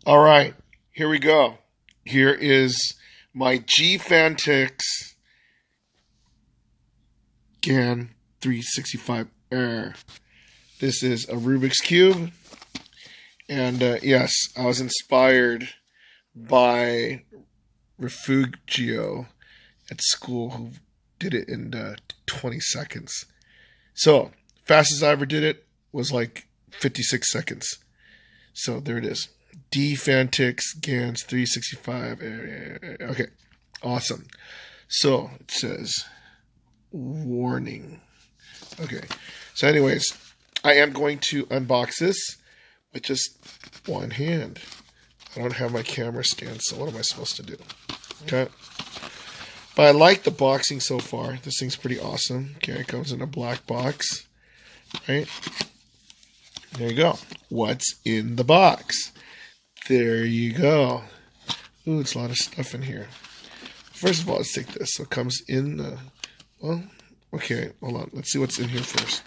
All right, here we go. Here is my Fantix GAN 365 Air. This is a Rubik's Cube. And yes, I was inspired by Refugio at school who did it in 20 seconds. So, fastest I ever did it was like 56 seconds. So there it is. Fantix GANs 365. Okay, awesome. So it says warning. Okay, so anyways, I am going to unbox this with just one hand. I don't have my camera stand, so what am I supposed to do? Okay. But I like the boxing so far. This thing's pretty awesome. Okay, it comes in a black box. Right? There you go. What's in the box? There you go. Ooh, it's a lot of stuff in here. First of all, let's take this. So it comes in the... Well, okay, hold on. Let's see what's in here first.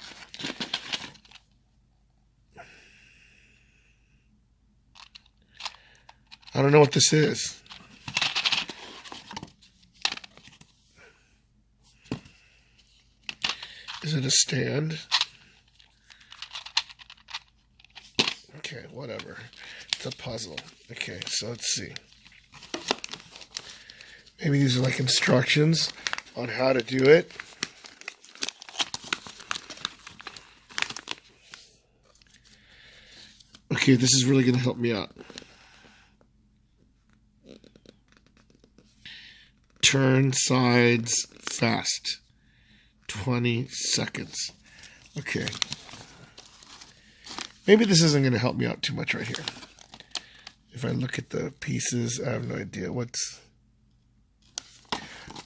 I don't know what this is. Is it a stand? Okay, whatever. It's a puzzle. Okay, so let's see. Maybe these are like instructions on how to do it. Okay, this is really going to help me out. Turn sides fast. 20 seconds. Okay. Maybe this isn't going to help me out too much right here. If I look at the pieces, I have no idea what's...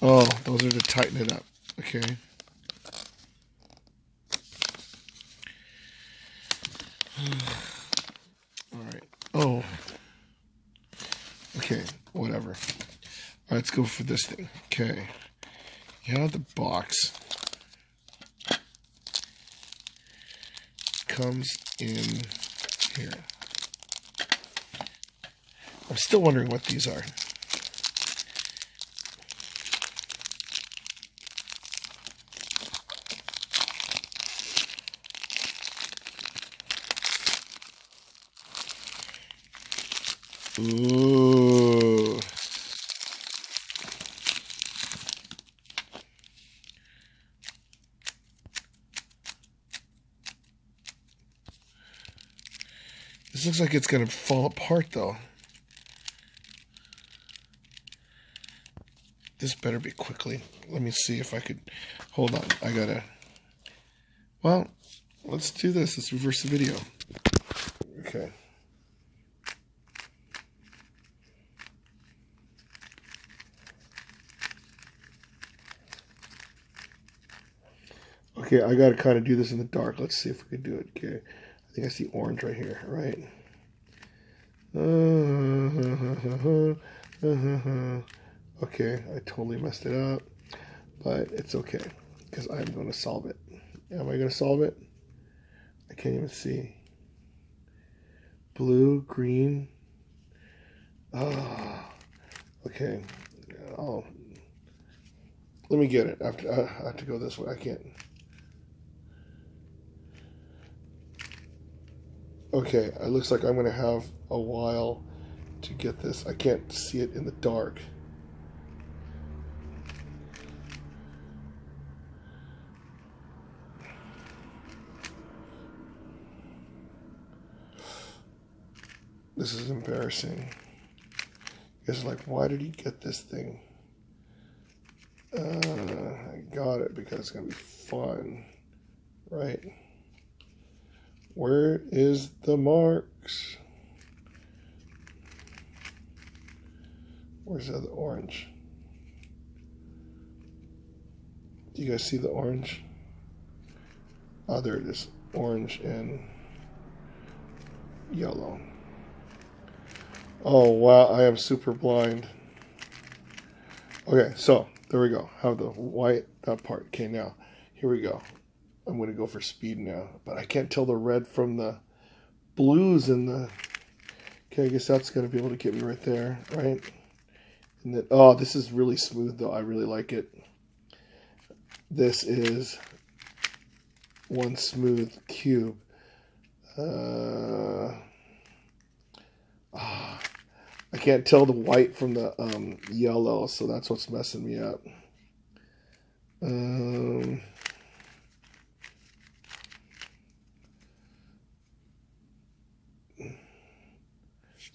Oh, those are to tighten it up. Okay. All right. Oh. Okay, whatever. All right, let's go for this thing. Okay. You have the box. Comes in here. I'm still wondering what these are. Ooh. This looks like it's going to fall apart, though. This better be quickly. Let me see if I could... Hold on. I gotta... Well, let's do this. Let's reverse the video. Okay. Okay, I gotta kind of do this in the dark. Let's see if we can do it. Okay. I think I see orange right here, right? Okay, I totally messed it up, but it's okay because I'm going to solve it. Am I going to solve it? I can't even see. Blue, green. Ah, okay. Oh, let me get it. I have to go this way. I can't. Okay, it looks like I'm going to have a while to get this. I can't see it in the dark. This is embarrassing. It's like, why did he get this thing? I got it because it's going to be fun, right? Where is the marks? Where's the other orange? Do you guys see the orange? Oh, there it is. Orange and yellow. Oh, wow. I am super blind. Okay, so there we go. Have the white, that part. Okay, now, here we go. I'm going to go for speed now, but I can't tell the red from the blues in the... Okay, I guess that's going to be able to get me right there, right? And then, oh, this is really smooth, though. I really like it. This is one smooth cube. I can't tell the white from the yellow, so that's what's messing me up.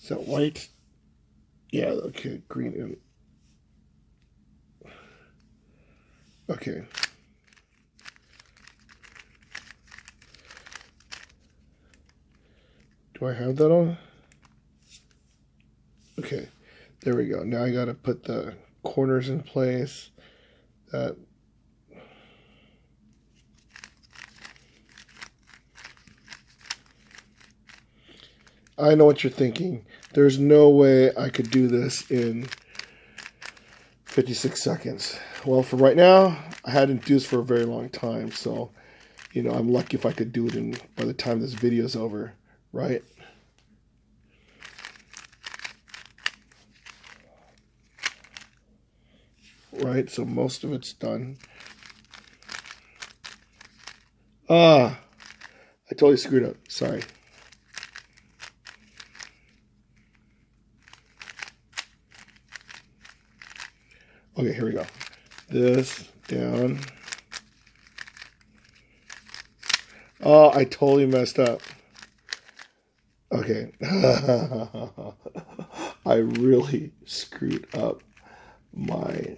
Is that white? Yeah, okay, green and okay. Do I have that on? Okay, there we go. Now I gotta put the corners in place. That I know what you're thinking. There's no way I could do this in 56 seconds. Well, for right now, I hadn't do this for a very long time, so, you know, I'm lucky if I could do it by the time this video's over, right? Right, so most of it's done. I totally screwed up. Sorry. Okay, here we go. This down. Oh, I totally messed up. Okay. I really screwed up my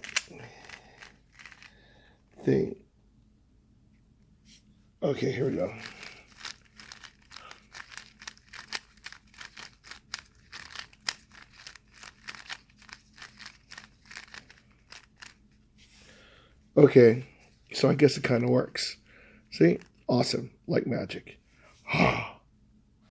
thing. Okay, here we go. Okay, so I guess it kind of works. See? Awesome. Like magic.